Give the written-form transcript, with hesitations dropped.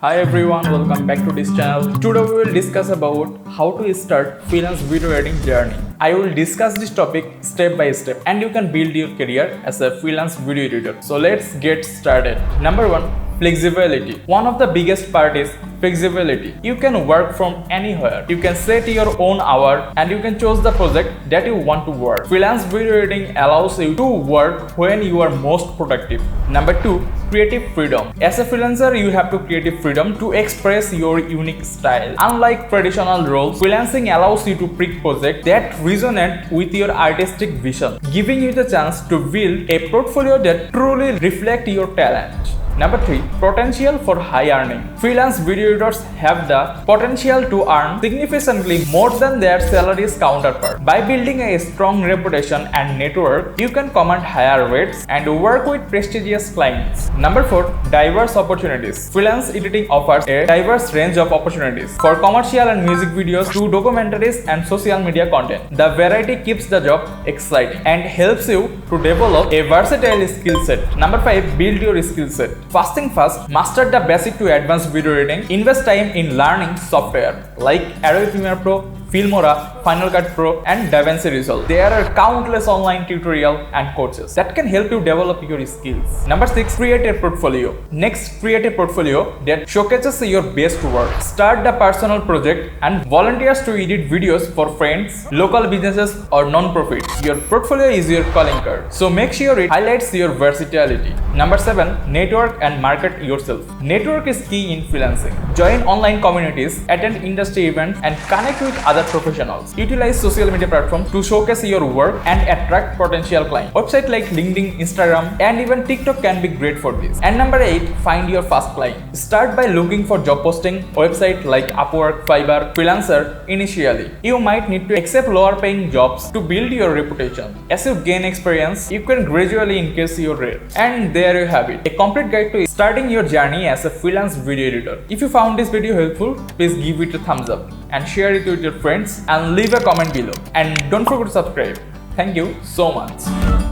Hi everyone, welcome back to this channel. Today we will discuss about how to start freelance video editing journey. I will discuss this topic step by step and you can build your career as a freelance video editor. So let's get started. Number 1, flexibility. One of the biggest part is flexibility. You can work from anywhere. You can set your own hour and you can choose the project that you want to work. Freelance video editing allows you to work when you are most productive. Number 2, creative freedom. As a freelancer, you have to creative freedom to express your unique style. Unlike traditional roles, freelancing allows you to pick projects that resonate with your artistic vision, giving you the chance to build a portfolio that truly reflects your talent. Number 3, potential for high earning. Freelance video editors have the potential to earn significantly more than their salaries counterpart. By building a strong reputation and network, you can command higher rates and work with prestigious clients. Number 4, diverse opportunities. Freelance editing offers a diverse range of opportunities for commercial and music videos to documentaries and social media content. The variety keeps the job exciting and helps you to develop a versatile skill set. Number 5, build your skill set. First thing first, master the basic to advanced video editing. Invest time in learning software like Adobe Premiere Pro, Filmora, Final Cut Pro and DaVinci Resolve. There are countless online tutorials and courses that can help you develop your skills. Number 6, create a portfolio. Next, create a portfolio that showcases your best work. Start the personal project and volunteers to edit videos for friends, local businesses or non-profits. Your portfolio is your calling card, so make sure it highlights your versatility. Number 7, network and market yourself. Network is key in freelancing. Join online communities, attend industry events and connect with other professionals. Utilize social media platforms to showcase your work and attract potential clients. Websites like LinkedIn, Instagram, and even TikTok can be great for this. And number 8, find your first client. Start by looking for job posting websites like Upwork, Fiverr, Freelancer. Initially, you might need to accept lower paying jobs to build your reputation. As you gain experience, you can gradually increase your rate. And there you have it, a complete guide to starting your journey as a freelance video editor. If you found this video helpful, please give it a thumbs up and share it with your friends and leave a comment below. And don't forget to subscribe. Thank you so much.